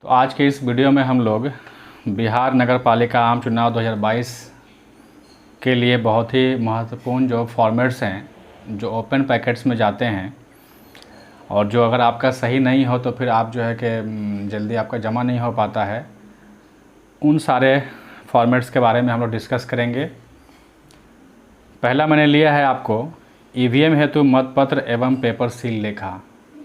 तो आज के इस वीडियो में हम लोग बिहार नगर पालिका आम चुनाव 2022 के लिए बहुत ही महत्वपूर्ण जो फॉर्मेट्स हैं जो ओपन पैकेट्स में जाते हैं और जो अगर आपका सही नहीं हो तो फिर आप जो है कि जल्दी आपका जमा नहीं हो पाता है, उन सारे फॉर्मेट्स के बारे में हम लोग डिस्कस करेंगे। पहला मैंने लिया है आपको ईवीएम हेतु मतपत्र एवं पेपर सील लेखा।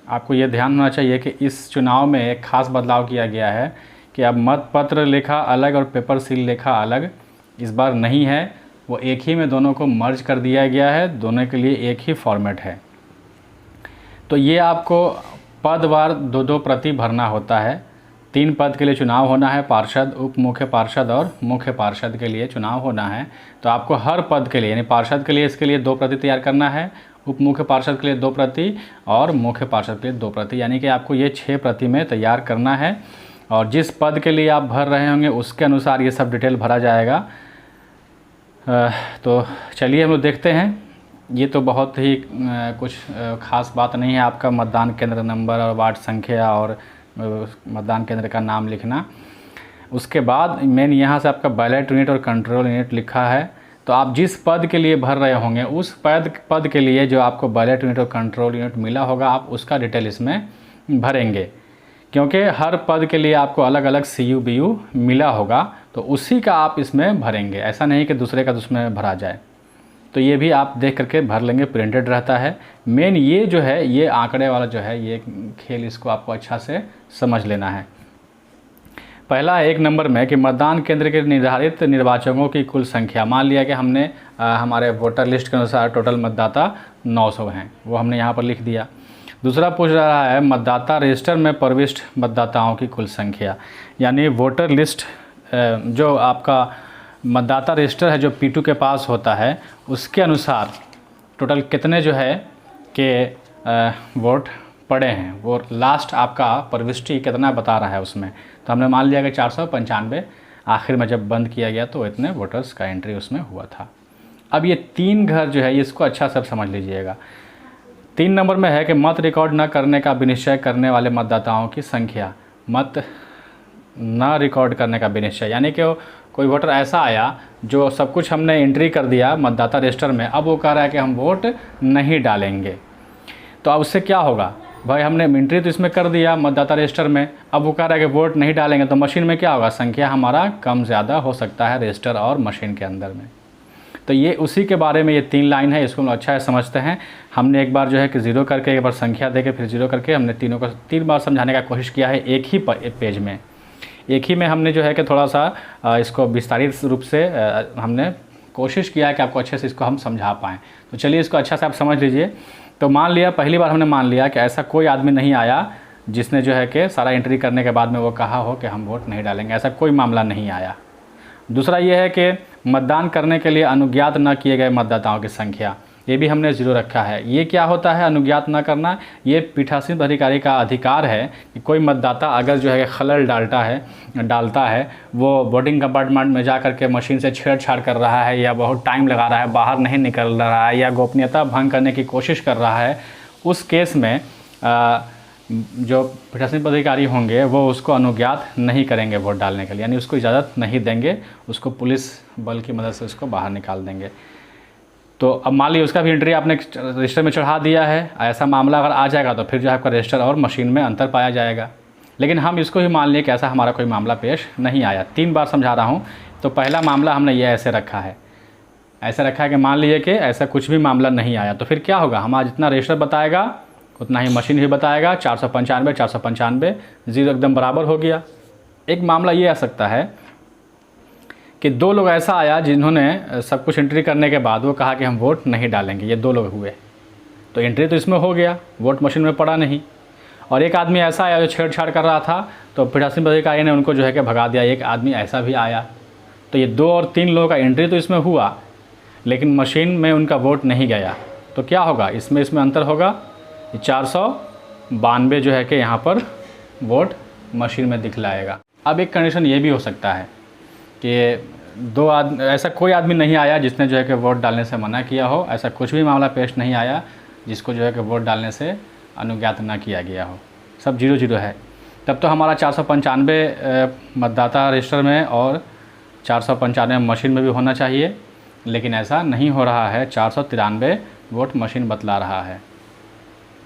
आपको ये ध्यान होना चाहिए कि इस चुनाव में एक खास बदलाव किया गया है कि अब मतपत्र लेखा अलग और पेपर सील लेखा अलग इस बार नहीं है, वो एक ही में दोनों को मर्ज कर दिया गया है, दोनों के लिए एक ही फॉर्मेट है। तो ये आपको पदवार दो दो प्रति भरना होता है। 3 पद के लिए चुनाव होना है, पार्षद, उप मुख्य पार्षद और मुख्य पार्षद के लिए चुनाव होना है। तो आपको हर पद के लिए यानी पार्षद के लिए इसके लिए 2 प्रति तैयार करना है, उप मुख्य पार्षद के लिए 2 प्रति और मुख्य पार्षद के लिए 2 प्रति, यानी कि आपको ये 6 प्रति में तैयार करना है। और जिस पद के लिए आप भर रहे होंगे उसके अनुसार ये सब डिटेल भरा जाएगा। तो चलिए हम लोग देखते हैं। ये तो बहुत ही कुछ ख़ास बात नहीं है, आपका मतदान केंद्र नंबर और वार्ड संख्या और मतदान केंद्र का नाम लिखना। उसके बाद मेन यहाँ से आपका बैलेट यूनिट और कंट्रोल यूनिट लिखा है। तो आप जिस पद के लिए भर रहे होंगे उस पद के लिए जो आपको बैलेट यूनिट और कंट्रोल यूनिट मिला होगा आप उसका डिटेल इसमें भरेंगे, क्योंकि हर पद के लिए आपको अलग अलग CU BU मिला होगा तो उसी का आप इसमें भरेंगे, ऐसा नहीं कि दूसरे का उसमें भरा जाए। तो ये भी आप देख करके भर लेंगे, प्रिंटेड रहता है। मेन ये जो है ये आंकड़े वाला जो है ये खेल, इसको आपको अच्छा से समझ लेना है। पहला 1 नंबर में कि मतदान केंद्र के निर्धारित निर्वाचकों की कुल संख्या। मान लिया कि हमने हमारे वोटर लिस्ट के अनुसार टोटल मतदाता 900 हैं, वो हमने यहाँ पर लिख दिया। दूसरा पूछ रहा है मतदाता रजिस्टर में प्रविष्ट मतदाताओं की कुल संख्या, यानी वोटर लिस्ट जो आपका मतदाता रजिस्टर है जो P2 के पास होता है उसके अनुसार टोटल कितने जो है कि वोट पड़े हैं, वो लास्ट आपका प्रविष्टि कितना बता रहा है उसमें। तो हमने मान लिया कि 495 आखिर में जब बंद किया गया तो इतने वोटर्स का एंट्री उसमें हुआ था। अब ये 3 घर जो है इसको अच्छा सब समझ लीजिएगा। 3 नंबर में है कि मत रिकॉर्ड न करने का विनिश्चय करने वाले मतदाताओं की संख्या। मत न रिकॉर्ड करने का विनिश्चय यानी कि कोई वोटर ऐसा आया जो सब कुछ हमने एंट्री कर दिया मतदाता रजिस्टर में, अब वो कह रहा है कि हम वोट नहीं डालेंगे। तो अब उससे क्या होगा भाई, हमने एंट्री तो इसमें कर दिया मतदाता रजिस्टर में, अब वो कह रहा है कि वोट नहीं डालेंगे तो मशीन में क्या होगा, संख्या हमारा कम ज़्यादा हो सकता है रजिस्टर और मशीन के अंदर में। तो ये उसी के बारे में ये 3 लाइन है, इसको हम अच्छा है समझते हैं। हमने एक बार जो है कि 0 करके एक बार संख्या देके फिर 0 करके हमने तीनों को 3 बार समझाने का कोशिश किया है एक ही पेज में। एक ही में हमने जो है कि थोड़ा सा इसको विस्तारित रूप से हमने कोशिश किया है कि आपको अच्छे से इसको हम समझा पाएँ। तो चलिए इसको अच्छा से आप समझ लीजिए। तो मान लिया पहली बार हमने मान लिया कि ऐसा कोई आदमी नहीं आया जिसने जो है कि सारा एंट्री करने के बाद में वो कहा हो कि हम वोट नहीं डालेंगे, ऐसा कोई मामला नहीं आया। दूसरा ये है कि मतदान करने के लिए अनुज्ञात न किए गए मतदाताओं की संख्या, ये भी हमने 0 रखा है। ये क्या होता है अनुज्ञात न करना, ये पीठासीन अधिकारी का अधिकार है कि कोई मतदाता अगर जो है खलल डालता है, वो वोटिंग कंपार्टमेंट में जा कर के मशीन से छेड़छाड़ कर रहा है या बहुत टाइम लगा रहा है, बाहर नहीं निकल रहा है या गोपनीयता भंग करने की कोशिश कर रहा है, उस केस में जो पीठासीन अधिकारी होंगे वो उसको अनुज्ञात नहीं करेंगे वोट डालने के लिए, यानी उसको इजाज़त नहीं देंगे, उसको पुलिस बल की मदद से उसको बाहर निकाल देंगे। तो अब मान लीजिए उसका भी एंट्री आपने रजिस्टर में चढ़ा दिया है, ऐसा मामला अगर आ जाएगा तो फिर जो है आपका रजिस्टर और मशीन में अंतर पाया जाएगा। लेकिन हम इसको ही मान लिए कि ऐसा हमारा कोई मामला पेश नहीं आया। 3 बार समझा रहा हूँ। तो पहला मामला हमने ये ऐसे रखा है, कि मान लीजिए कि ऐसा कुछ भी मामला नहीं आया तो फिर क्या होगा, हमारा जितना रजिस्टर बताएगा उतना ही मशीन भी बताएगा। 495 495 0 एकदम बराबर हो गया। एक मामला ये आ सकता है कि 2 लोग ऐसा आया जिन्होंने सब कुछ एंट्री करने के बाद वो कहा कि हम वोट नहीं डालेंगे, ये 2 लोग हुए, तो एंट्री तो इसमें हो गया, वोट मशीन में पड़ा नहीं। और एक आदमी ऐसा आया जो छेड़छाड़ कर रहा था तो पीठासीन अधिकारी ने उनको जो है कि भगा दिया। एक आदमी ऐसा भी आया, तो ये 2 और 3 लोगों का एंट्री तो इसमें हुआ लेकिन मशीन में उनका वोट नहीं गया। तो क्या होगा, इसमें इसमें अंतर होगा। 492 जो है कि यहाँ पर वोट मशीन में दिखलाएगा। अब एक कंडीशन ये भी हो सकता है कि ऐसा कोई आदमी नहीं आया जिसने जो है कि वोट डालने से मना किया हो, ऐसा कुछ भी मामला पेश नहीं आया जिसको जो है कि वोट डालने से अनुज्ञात ना किया गया हो, सब 0 0 है। तब तो हमारा 495 मतदाता रजिस्टर में और 495 मशीन में भी होना चाहिए, लेकिन ऐसा नहीं हो रहा है। 493 वोट मशीन बतला रहा है।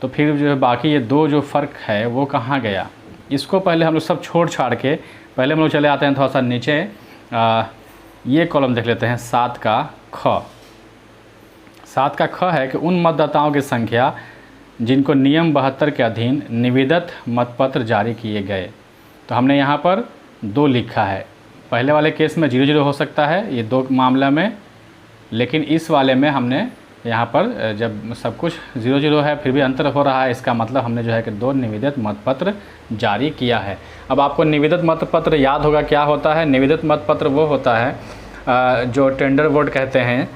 तो फिर जो बाकी ये दो जो फ़र्क है वो कहाँ गया, इसको पहले हम लोग सब छोड़ छाड़ के पहले हम लोग चले आते हैं थोड़ा सा नीचे। ये कॉलम देख लेते हैं 7 का ख। 7 का ख है कि उन मतदाताओं की संख्या जिनको नियम 72 के अधीन निविदत मतपत्र जारी किए गए। तो हमने यहाँ पर 2 लिखा है। पहले वाले केस में 00 हो सकता है, ये 2 मामला में, लेकिन इस वाले में हमने यहाँ पर जब सब कुछ 00 है फिर भी अंतर हो रहा है, इसका मतलब हमने जो है कि 2 निविदत मतपत्र जारी किया है। अब आपको निविदत मतपत्र याद होगा क्या होता है। निविदत मतपत्र वो होता है जो टेंडर वोट कहते हैं,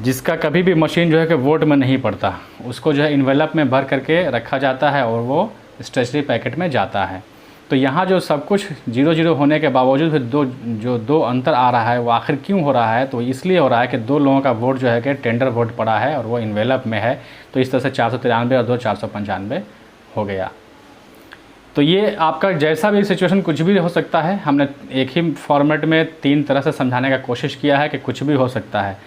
जिसका कभी भी मशीन जो है कि वोट में नहीं पड़ता, उसको जो है इन्वेलप में भर करके रखा जाता है और वो स्टेशनरी पैकेट में जाता है। तो यहाँ जो सब कुछ 00 होने के बावजूद भी दो अंतर आ रहा है, वो आखिर क्यों हो रहा है? तो इसलिए हो रहा है कि 2 लोगों का वोट जो है कि टेंडर वोट पड़ा है और वो इन्वेलप में है। तो इस तरह से 493 और 2 495 हो गया। तो ये आपका जैसा भी सिचुएशन कुछ भी हो सकता है। हमने एक ही फॉर्मेट में 3 तरह से समझाने का कोशिश किया है कि कुछ भी हो सकता है।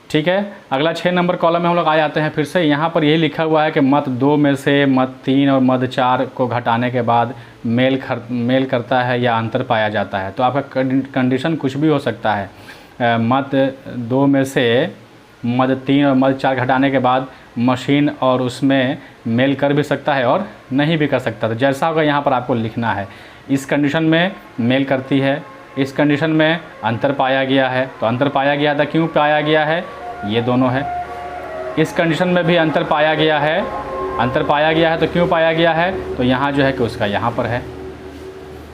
ठीक है, अगला 6 नंबर कॉलम में हम लोग आ जाते हैं फिर से। यहाँ पर यही लिखा हुआ है कि मत 2 में से मत 3 और मत 4 को घटाने के बाद मेल करता है या अंतर पाया जाता है। तो आपका कंडीशन कुछ भी हो सकता है। मत 2 में से मत 3 और मत 4 घटाने के बाद मशीन और उसमें मेल कर भी सकता है और नहीं भी कर सकता। तो जैसा होगा यहाँ पर आपको लिखना है। इस कंडीशन में मेल करती है, इस कंडीशन में अंतर पाया गया है। तो अंतर पाया गया था, क्यों पाया गया है? ये दोनों है। इस कंडीशन में भी अंतर पाया गया है, अंतर पाया गया है तो क्यों पाया गया है? तो यहाँ जो है कि उसका यहाँ पर है।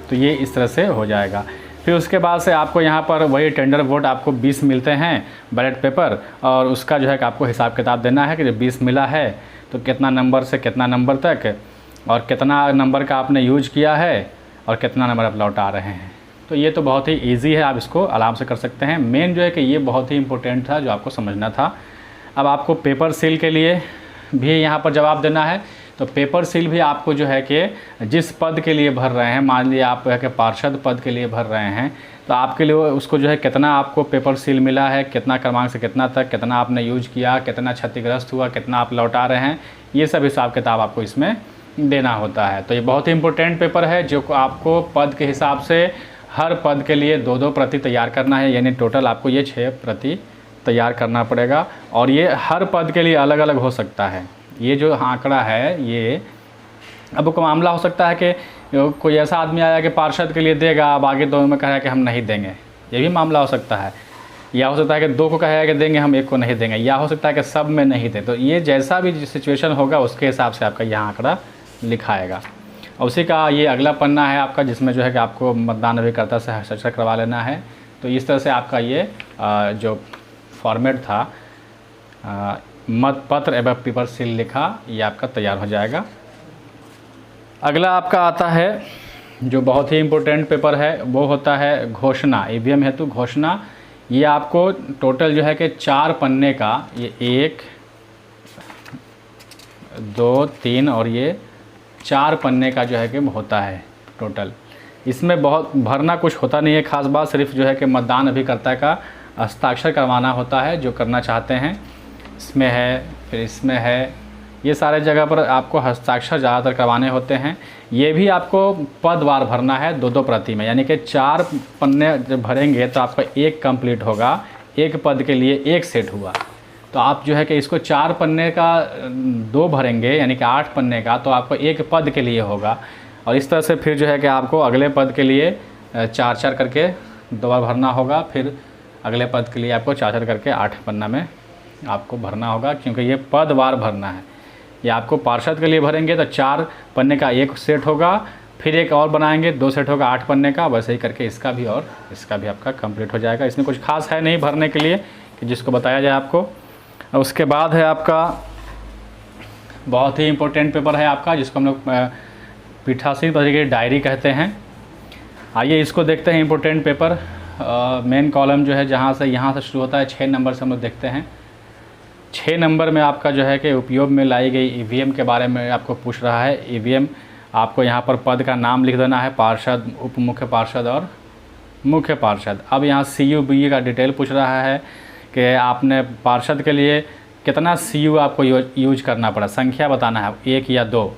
तो ये इस तरह से हो जाएगा। फिर उसके बाद से आपको यहाँ पर वही टेंडर वोट आपको 20 मिलते हैं बैलेट पेपर, और उसका जो है कि आपको हिसाब किताब देना है कि जब 20 मिला है तो कितना नंबर से कितना नंबर तक और कितना नंबर का आपने यूज किया है और कितना नंबर आप लौटा रहे हैं। तो ये तो बहुत ही इजी है, आप इसको आराम से कर सकते हैं। मेन जो है कि ये बहुत ही इंपॉर्टेंट था जो आपको समझना था। अब आपको पेपर सील के लिए भी यहाँ पर जवाब देना है। तो पेपर सील भी आपको जो है कि जिस पद के लिए भर रहे हैं, मान लीजिए आप है कि पार्षद पद के लिए भर रहे हैं, तो आपके लिए उसको जो है कितना आपको पेपर सील मिला है, कितना क्रमांक से कितना तक, कितना आपने यूज किया, कितना क्षतिग्रस्त हुआ, कितना आप लौटा रहे हैं, ये सब हिसाब किताब आपको इसमें देना होता है। तो ये बहुत ही इंपॉर्टेंट पेपर है जो आपको पद के हिसाब से हर पद के लिए 2-2 प्रति तैयार करना है। यानी टोटल आपको ये 6 प्रति तैयार करना पड़ेगा, और ये हर पद के लिए अलग अलग हो सकता है। ये जो आंकड़ा है, ये अब को मामला हो सकता है कि कोई ऐसा आदमी आया कि पार्षद के लिए देगा, अब आगे 2 में कह रहा है कि हम नहीं देंगे, ये भी मामला हो सकता है। या हो सकता है कि 2 को कहेगा कि देंगे, हम 1 को नहीं देंगे, या हो सकता है कि सब में नहीं दे। तो ये जैसा भी सिचुएशन होगा उसके हिसाब से आपका यहाँ आंकड़ा लिखाएगा। और उसी का ये अगला पन्ना है आपका, जिसमें जो है कि आपको मतदान अभिकर्ता से हस्ताक्षर करवा लेना है। तो इस तरह से आपका ये जो फॉर्मेट था मतपत्र एवं पेपर सील लिखा, ये आपका तैयार हो जाएगा। अगला आपका आता है जो बहुत ही इम्पोर्टेंट पेपर है, वो होता है घोषणा, ईवीएम हेतु घोषणा। ये आपको टोटल जो है कि 4 पन्ने का, ये 1 2 3 और ये 4 पन्ने का जो है कि होता है टोटल। इसमें बहुत भरना कुछ होता नहीं है खास बात, सिर्फ जो है कि मतदान अभिकर्ता का हस्ताक्षर करवाना होता है जो करना चाहते हैं। इसमें है, फिर इसमें है, ये सारे जगह पर आपको हस्ताक्षर ज़्यादातर करवाने होते हैं। ये भी आपको पदवार भरना है 2-2 प्रति में, यानी कि 4 पन्ने जब भरेंगे तो आपका 1 कंप्लीट होगा, 1 पद के लिए 1 सेट हुआ। तो आप जो है कि इसको 4 पन्ने का 2 भरेंगे, यानी कि 8 पन्ने का, तो आपको 1 पद के लिए होगा। और इस तरह से फिर जो है कि आपको अगले पद के लिए 4-4 करके 2 बार भरना होगा, फिर अगले पद के लिए आपको 4-4 करके 8 पन्ना में आपको भरना होगा, क्योंकि ये पदवार भरना है। ये आपको पार्षद के लिए भरेंगे तो 4 पन्ने का 1 सेट होगा, फिर एक और बनाएंगे 2 सेट होगा 8 पन्ने का, वैसे ही करके इसका भी और इसका भी आपका कंप्लीट हो जाएगा। इसमें कुछ खास है नहीं भरने के लिए कि जिसको बताया जाए आपको। उसके बाद है आपका बहुत ही इम्पोर्टेंट पेपर है आपका, जिसको हम लोग पीठासीन पद की डायरी कहते हैं। आइए इसको देखते हैं। इम्पोर्टेंट पेपर मेन कॉलम जो है जहाँ से यहाँ से शुरू होता है, 6 नंबर से हम लोग देखते हैं। 6 नंबर में आपका जो है कि उपयोग में लाई गई ईवीएम के बारे में आपको पूछ रहा है। ईवीएम आपको यहाँ पर पद का नाम लिख देना है, पार्षद, उप मुख्य पार्षद और मुख्य पार्षद। अब यहाँ CU/BU का डिटेल पूछ रहा है कि आपने पार्षद के लिए कितना CU आपको यूज करना पड़ा, संख्या बताना है, 1 या 2।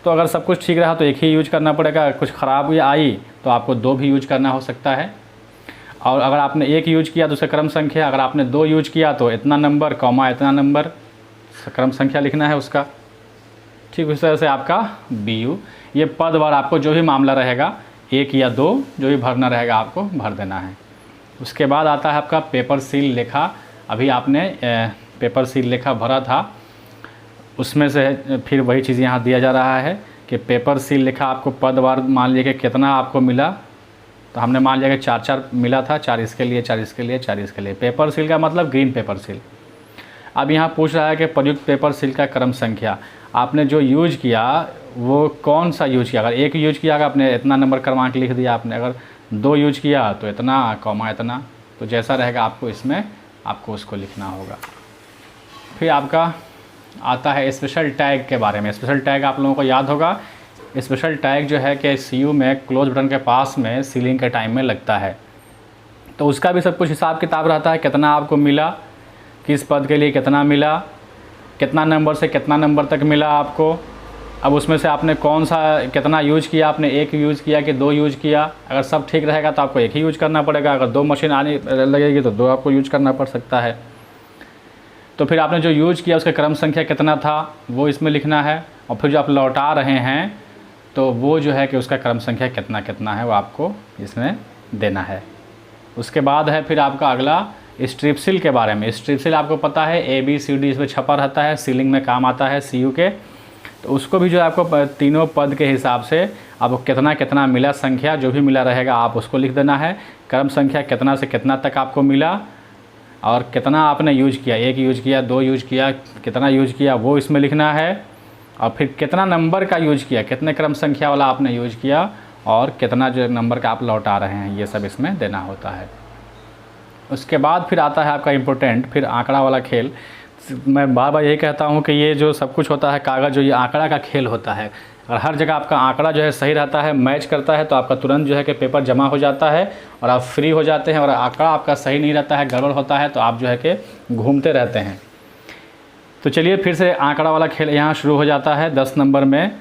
तो अगर सब कुछ ठीक रहा तो 1 ही यूज करना पड़ेगा, कुछ ख़राब आई तो आपको 2 भी यूज करना हो सकता है। और अगर आपने 1 यूज किया तो उसका क्रम संख्या, अगर आपने 2 यूज किया तो इतना नंबर, कॉमा इतना नंबर, क्रम संख्या लिखना है उसका। ठीक उस तरह से आपका BU, ये पदवार आपको जो भी मामला रहेगा 1 या 2 जो भी भरना रहेगा आपको भर देना है। उसके बाद आता है आपका पेपर सील लेखा। अभी आपने पेपर सील लेखा भरा था, उसमें से फिर वही चीज़ यहाँ दिया जा रहा है कि पेपर सील लेखा आपको पदवार मान लिया कि कितना आपको मिला। तो हमने मान लिया कि 4-4 मिला था, 4 इसके लिए, 4 इसके लिए, 4 इसके लिए। पेपर सील का मतलब ग्रीन पेपर सील। अब यहाँ पूछ रहा है कि प्रयुक्त पेपर सील का क्रम संख्या, आपने जो यूज किया वो कौन सा यूज किया। अगर 1 यूज किया आपने इतना नंबर क्रमांक लिख दिया आपने, अगर 2 यूज किया तो इतना, कॉमा इतना, तो जैसा रहेगा आपको इसमें आपको उसको लिखना होगा। फिर आपका आता है स्पेशल टैग के बारे में। स्पेशल टैग आप लोगों को याद होगा, स्पेशल टैग जो है कि CU में क्लोज बटन के पास में सीलिंग के टाइम में लगता है। तो उसका भी सब कुछ हिसाब किताब रहता है, कितना आपको मिला, किस पद के लिए कितना मिला, कितना नंबर से कितना नंबर तक मिला आपको। अब उसमें से आपने कौन सा कितना यूज किया, आपने 1 यूज़ किया कि 2 यूज़ किया। अगर सब ठीक रहेगा तो आपको 1 ही यूज करना पड़ेगा, अगर 2 मशीन आने लगेगी तो 2 आपको यूज करना पड़ सकता है। तो फिर आपने जो यूज किया उसका क्रम संख्या कितना था वो इसमें लिखना है, और फिर जो आप लौटा रहे हैं तो वो जो है कि उसका क्रम संख्या कितना कितना है वो आपको इसमें देना है। उसके बाद है फिर आपका अगला स्ट्रिप सील के बारे में। स्ट्रिप सील आपको पता है ABCD इसमें छपा रहता है, सीलिंग में काम आता है CU के। तो उसको भी जो है आपको तीनों पद के हिसाब से आपको कितना कितना मिला, संख्या जो भी मिला रहेगा आप उसको लिख देना है। क्रम संख्या कितना से कितना तक आपको मिला और कितना आपने यूज किया, 1 यूज किया, 2 यूज किया, कितना यूज किया वो इसमें लिखना है। और फिर कितना नंबर का यूज किया, कितने क्रम संख्या वाला आपने यूज किया और कितना जो नंबर का आप लौटा रहे हैं, ये सब इसमें देना होता है। उसके बाद फिर आता है आपका इम्पोर्टेंट फिर आंकड़ा वाला खेल। मैं बार बार यही कहता हूँ कि ये जो सब कुछ होता है कागज़, जो ये आंकड़ा का खेल होता है, और हर जगह आपका आंकड़ा जो है सही रहता है, मैच करता है, तो आपका तुरंत जो है कि पेपर जमा हो जाता है और आप फ्री हो जाते हैं। और आंकड़ा आपका सही नहीं रहता है, गड़बड़ होता है, तो आप जो है कि घूमते रहते हैं। तो चलिए फिर से आंकड़ा वाला खेल यहाँ शुरू हो जाता है। 10 नंबर में,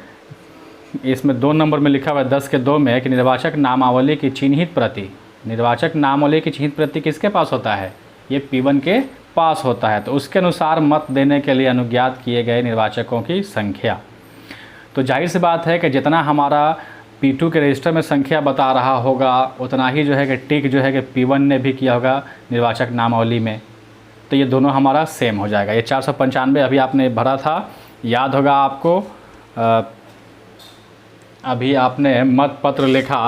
इसमें 2 नंबर में लिखा हुआ है 10 के 2 में कि निर्वाचक नामावली की चिन्हित प्रति, निर्वाचक नामावली की चिन्हित प्रति किसके पास होता है, ये P1 के पास होता है। तो उसके अनुसार मत देने के लिए अनुज्ञात किए गए निर्वाचकों की संख्या। तो जाहिर सी बात है कि जितना हमारा P2 के रजिस्टर में संख्या बता रहा होगा उतना ही जो है कि टिक जो है कि P1 ने भी किया होगा निर्वाचक नामावली में। तो ये दोनों हमारा सेम हो जाएगा। ये 495 अभी आपने भरा था, याद होगा आपको। अभी आपने मत पत्र लिखा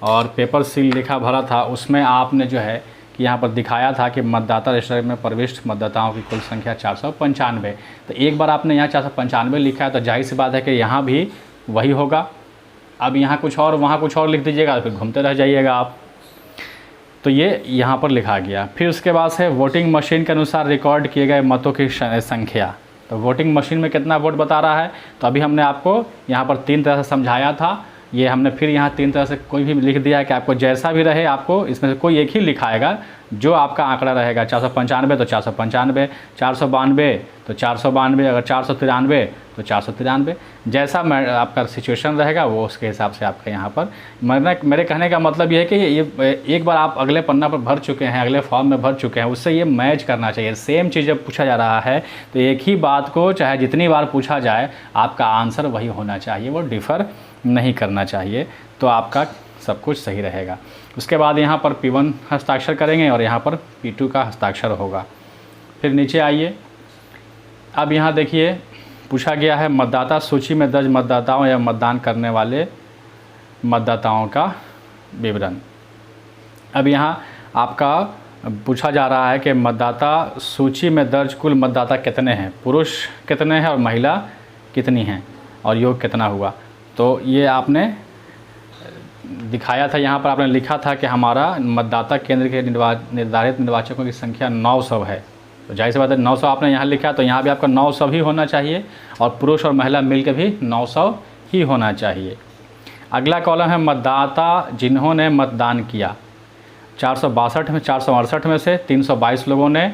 और पेपर सील लिखा भरा था, उसमें आपने जो है कि यहाँ पर दिखाया था कि मतदाता रजिस्टर में प्रविष्ट मतदाताओं की कुल संख्या 495। तो एक बार आपने यहाँ 495 लिखा है तो जाहिर सी बात है कि यहाँ भी वही होगा। अब यहाँ कुछ और वहाँ कुछ और लिख दीजिएगा, फिर घूमते रह जाइएगा आप। तो ये यहाँ पर लिखा गया। फिर उसके बाद है वोटिंग मशीन के अनुसार रिकॉर्ड किए गए मतों की संख्या। तो वोटिंग मशीन में कितना वोट बता रहा है, तो अभी हमने आपको यहाँ पर 3 तरह से समझाया था। ये हमने फिर यहाँ 3 तरह से कोई भी लिख दिया है कि आपको जैसा भी रहे आपको इसमें से कोई एक ही लिखाएगा जो आपका आंकड़ा रहेगा। 495 तो 495, 492 तो 492, अगर 493 तो 493, जैसा आपका सिचुएशन रहेगा वो उसके हिसाब से आपका यहाँ पर। मेरे कहने का मतलब ये है कि ये एक बार आप अगले पन्ना पर भर चुके हैं, अगले फॉर्म में भर चुके हैं, उससे ये मैच करना चाहिए। सेम चीज़ जब पूछा जा रहा है तो एक ही बात को चाहे जितनी बार पूछा जाए आपका आंसर वही होना चाहिए, वो डिफ़र नहीं करना चाहिए। तो आपका सब कुछ सही रहेगा। उसके बाद यहाँ पर P1 हस्ताक्षर करेंगे और यहाँ पर P2 का हस्ताक्षर होगा। फिर नीचे आइए, अब यहाँ देखिए पूछा गया है मतदाता सूची में दर्ज मतदाताओं या मतदान करने वाले मतदाताओं का विवरण। अब यहाँ आपका पूछा जा रहा है कि मतदाता सूची में दर्ज कुल मतदाता कितने हैं, पुरुष कितने हैं और महिला कितनी हैं और योग कितना हुआ। तो ये आपने दिखाया था, यहाँ पर आपने लिखा था कि हमारा मतदाता केंद्र के निर्धारित निर्वाचकों की संख्या 900 है। तो जाहिर सी बात है 900 आपने यहाँ लिखा, तो यहाँ भी आपका 900 ही होना चाहिए और पुरुष और महिला मिलकर भी 900 ही होना चाहिए। अगला कॉलम है मतदाता जिन्होंने मतदान किया। 468 में से 322 लोगों ने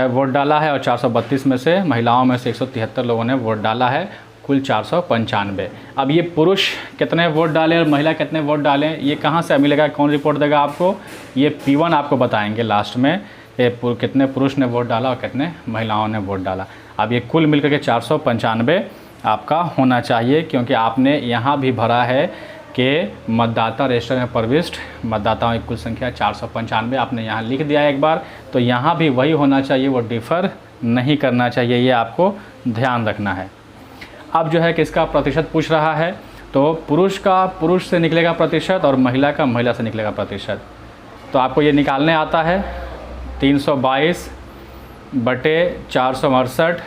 वोट डाला है और 432 में से महिलाओं में से 173 लोगों ने वोट डाला है, कुल 495। अब ये पुरुष कितने वोट डाले और महिला कितने वोट डालें, ये कहाँ से मिलेगा, कौन रिपोर्ट देगा आपको? ये P1 आपको बताएंगे लास्ट में कितने पुरुष ने वोट डाला और कितने महिलाओं ने वोट डाला। अब ये कुल मिलकर के 495 आपका होना चाहिए, क्योंकि आपने यहाँ भी भरा है कि मतदाता रजिस्टर में प्रविष्ट मतदाताओं की कुल संख्या 495 आपने यहाँ लिख दिया है एक बार, तो यहाँ भी वही होना चाहिए, वो डिफ़र नहीं करना चाहिए, ये आपको ध्यान रखना है। अब जो है कि इसका प्रतिशत पूछ रहा है, तो पुरुष का पुरुष से निकलेगा प्रतिशत और महिला का महिला से निकलेगा प्रतिशत। तो आपको ये निकालने आता है 322 बटे 468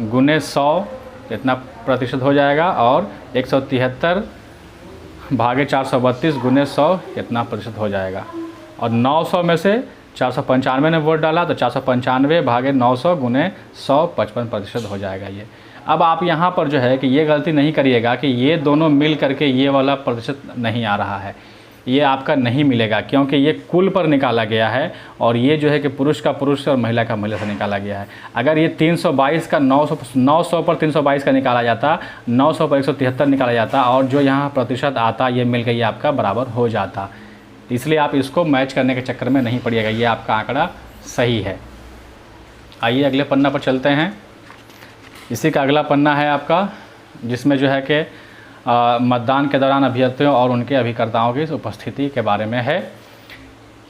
गुने 100 इतना प्रतिशत हो जाएगा, और 173 भागे 432 गुने 100 कितना प्रतिशत हो जाएगा। और 900 में से 495 ने वोट डाला तो 495 भागे 900 गुने 100 55% हो जाएगा ये। अब आप यहाँ पर जो है कि ये गलती नहीं करिएगा कि ये दोनों मिल करके ये वाला प्रतिशत नहीं आ रहा है, ये आपका नहीं मिलेगा, क्योंकि ये कुल पर निकाला गया है और ये जो है कि पुरुष का पुरुष से और महिला का महिला से निकाला गया है। अगर ये 322 का 900 पर 322 का निकाला जाता, 900 पर 173 निकाला जाता और जो यहाँ प्रतिशत आता ये मिल गई आपका बराबर हो जाता। इसलिए आप इसको मैच करने के चक्कर में नहीं पड़िएगा, ये आपका आंकड़ा सही है। आइए अगले पन्ना पर चलते हैं। इसी का अगला पन्ना है आपका, जिसमें जो है कि मतदान के दौरान अभ्यर्थियों और उनके अभिकर्ताओं की उपस्थिति के बारे में है।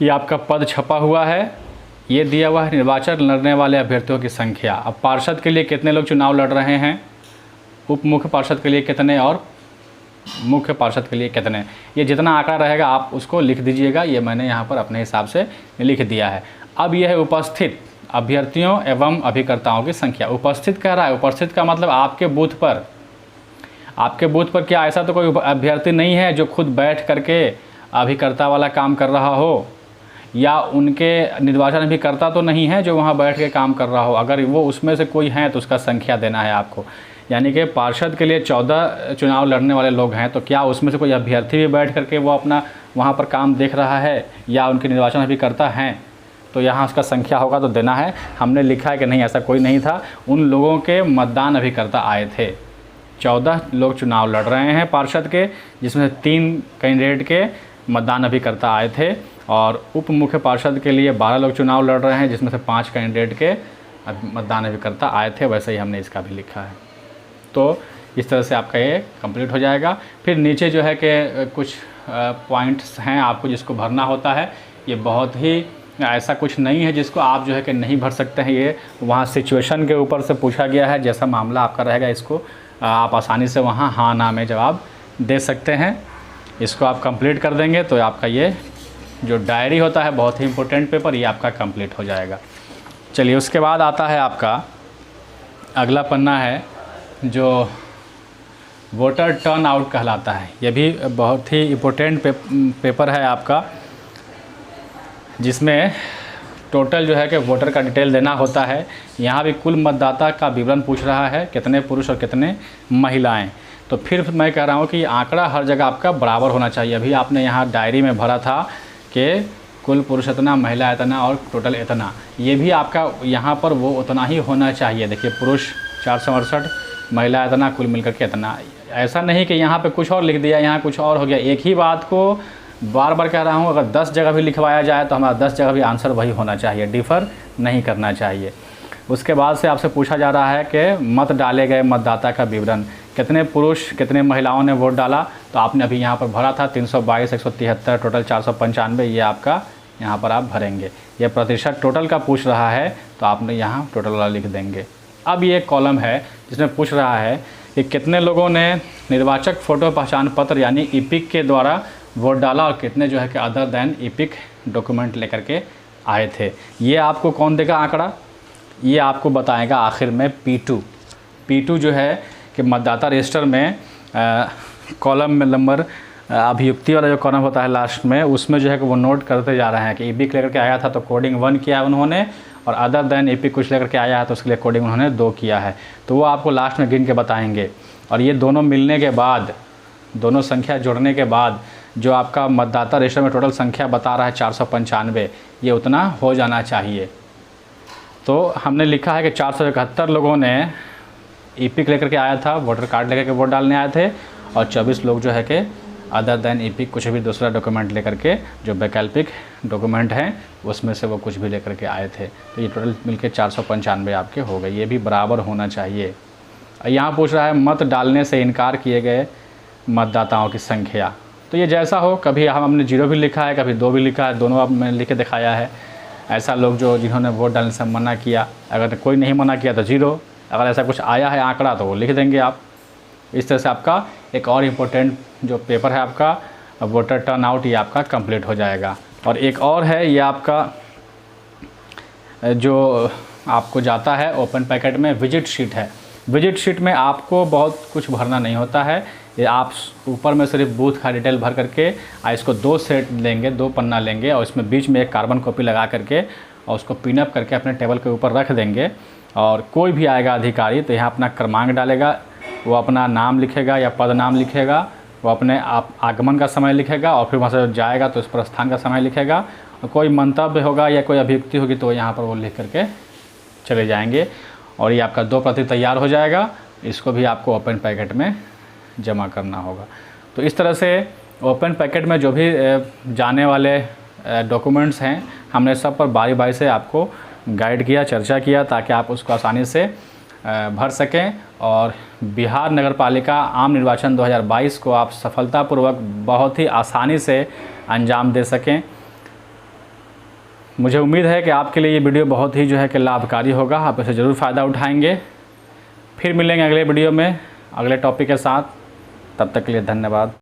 ये आपका पद छपा हुआ है, ये दिया हुआ है निर्वाचन लड़ने वाले अभ्यर्थियों की संख्या। अब पार्षद के लिए कितने लोग चुनाव लड़ रहे हैं, उप मुख्य पार्षद के लिए कितने और मुख्य पार्षद के लिए कितने, ये जितना आंकड़ा रहेगा आप उसको लिख दीजिएगा। ये मैंने यहाँ पर अपने हिसाब से लिख दिया है। अब यह है उपस्थित अभ्यर्थियों एवं अभिकर्ताओं की संख्या। उपस्थित कह रहा है, उपस्थित का मतलब आपके बूथ पर क्या ऐसा तो कोई अभ्यर्थी नहीं है जो खुद बैठ करके अभिकर्ता वाला काम कर रहा हो, या उनके निर्वाचन अभिकर्ता तो नहीं है जो वहाँ बैठ के काम कर रहा हो। अगर वो उसमें से कोई है तो उसका संख्या देना है आपको। यानी कि पार्षद के लिए 14 चुनाव लड़ने वाले लोग हैं, तो क्या उसमें से कोई अभ्यर्थी भी बैठ करके वो अपना वहाँ पर काम देख रहा है या उनके निर्वाचन अभिकर्ता हैं, तो यहाँ उसका संख्या होगा तो देना है। हमने लिखा है कि नहीं, ऐसा कोई नहीं था। उन लोगों के मतदान अभिकर्ता आए थे। 14 लोग चुनाव लड़ रहे हैं पार्षद के, जिसमें से 3 कैंडिडेट के मतदान अभिकर्ता आए थे, और उप मुख्य पार्षद के लिए 12 लोग चुनाव लड़ रहे हैं, जिसमें से 5 कैंडिडेट के मतदान अभिकर्ता आए थे। वैसे ही हमने इसका भी लिखा है। तो इस तरह से आपका ये कंप्लीट हो जाएगा। फिर नीचे जो है कि कुछ पॉइंट्स हैं आपको जिसको भरना होता है। ये बहुत ही ऐसा कुछ नहीं है जिसको आप जो है कि नहीं भर सकते हैं। ये वहाँ सिचुएशन के ऊपर से पूछा गया है, जैसा मामला आपका रहेगा इसको आप आसानी से वहाँ हाँ ना में जवाब दे सकते हैं। इसको आप कंप्लीट कर देंगे तो आपका ये जो डायरी होता है, बहुत ही इम्पोर्टेंट पेपर, ये आपका कंप्लीट हो जाएगा। चलिए, उसके बाद आता है आपका अगला पन्ना है जो वोटर टर्न आउट कहलाता है। ये भी बहुत ही इम्पोर्टेंट पेपर है आपका, जिसमें टोटल जो है कि वोटर का डिटेल देना होता है। यहाँ भी कुल मतदाता का विवरण पूछ रहा है, कितने पुरुष और कितने महिलाएं। तो फिर मैं कह रहा हूँ कि आंकड़ा हर जगह आपका बराबर होना चाहिए। अभी आपने यहाँ डायरी में भरा था कि कुल पुरुष इतना, महिला इतना और टोटल इतना, ये भी आपका यहाँ पर वो उतना ही होना चाहिए। देखिए, पुरुष 468, महिला इतना, कुल मिलकर के इतना। ऐसा नहीं कि यहाँ पे कुछ और लिख दिया, यहाँ कुछ और हो गया। एक ही बात को बार बार कह रहा हूँ, अगर 10 जगह भी लिखवाया जाए तो हमारा 10 जगह भी आंसर वही होना चाहिए, डिफ़र नहीं करना चाहिए। उसके बाद से आपसे पूछा जा रहा है कि मत डाले गए मतदाता का विवरण, कितने पुरुष कितने महिलाओं ने वोट डाला। तो आपने अभी यहाँ पर भरा था 322, 173, टोटल 495, ये आपका यहाँ पर आप भरेंगे। ये प्रतिशत टोटल का पूछ रहा है तो आपने यहाँ टोटल वाला लिख देंगे। अब ये कॉलम है जिसमें पूछ रहा है कि कितने लोगों ने निर्वाचक फ़ोटो पहचान पत्र यानी ईपिक के द्वारा वोट डाला और कितने जो है कि अदर दैन ईपिक डॉक्यूमेंट लेकर के आए थे। ये आपको कौन देगा आंकड़ा, ये आपको बताएगा आखिर में P2 जो है कि मतदाता रजिस्टर में कॉलम में नंबर अभियुक्ति वाला जो कॉलम होता है लास्ट में, उसमें जो है कि वो नोट करते जा रहे हैं कि ईपिक लेकर के आया था तो कोडिंग 1 किया उन्होंने, और अदर दैन ईपिक कुछ लेकर के आया है तो उसके लिए कोडिंग उन्होंने 2 किया है। तो वो आपको लास्ट में गिन के बताएंगे। और ये दोनों मिलने के बाद, दोनों संख्या जुड़ने के बाद जो आपका मतदाता रजिस्टर में टोटल संख्या बता रहा है 495, ये उतना हो जाना चाहिए। तो हमने लिखा है कि 471 लोगों ने ईपिक लेकर के आया था, वोटर कार्ड लेकर के वोट डालने आए थे, और 24 लोग जो है कि अदर दैन ईपिक कुछ भी दूसरा डॉक्यूमेंट लेकर के, जो वैकल्पिक डॉक्यूमेंट हैं उसमें से वो कुछ भी लेकर के आए थे। तो ये टोटल मिलके 495 आपके हो गए। ये भी बराबर होना चाहिए। यहाँ पूछ रहा है मत डालने से इनकार किए गए मतदाताओं की संख्या। तो ये जैसा हो, कभी हमने 0 भी लिखा है, कभी 2 भी लिखा है, दोनों अब मैंने लिख के दिखाया है। ऐसा लोग जो जिन्होंने वोट डालने से मना किया, अगर कोई नहीं मना किया तो 0, अगर ऐसा कुछ आया है आंकड़ा तो वो लिख देंगे आप। इस तरह से आपका एक और इम्पोर्टेंट जो पेपर है आपका वोटर टर्न आउट, ये आपका कंप्लीट हो जाएगा। और एक और है, ये आपका जो आपको जाता है ओपन पैकेट में विजिट शीट है। विजिट शीट में आपको बहुत कुछ भरना नहीं होता है। ये आप ऊपर में सिर्फ बूथ का डिटेल भर करके इसको 2 सेट लेंगे, 2 पन्ना लेंगे, और इसमें बीच में एक कार्बन कॉपी लगा करके और उसको पिनअप करके अपने टेबल के ऊपर रख देंगे। और कोई भी आएगा अधिकारी तो यहाँ अपना क्रमांक डालेगा, वो अपना नाम लिखेगा या पद नाम लिखेगा, वो अपने आगमन का समय लिखेगा, और फिर वहाँ से जाएगा तो उस प्रस्थान का समय लिखेगा, और कोई मंतव्य होगा या कोई अभियुक्ति होगी तो यहाँ पर वो लिख करके चले जाएंगे। और ये आपका 2 प्रति तैयार हो जाएगा। इसको भी आपको ओपन पैकेट में जमा करना होगा। तो इस तरह से ओपन पैकेट में जो भी जाने वाले डॉक्यूमेंट्स हैं, हमने सब पर बारी बारी से आपको गाइड किया, चर्चा किया, ताकि आप उसको आसानी से भर सकें और बिहार नगरपालिका आम निर्वाचन 2022 को आप सफलतापूर्वक बहुत ही आसानी से अंजाम दे सकें। मुझे उम्मीद है कि आपके लिए ये वीडियो बहुत ही जो है कि लाभकारी होगा, आप इसे ज़रूर फ़ायदा उठाएंगे। फिर मिलेंगे अगले वीडियो में अगले टॉपिक के साथ। तब तक के लिए धन्यवाद।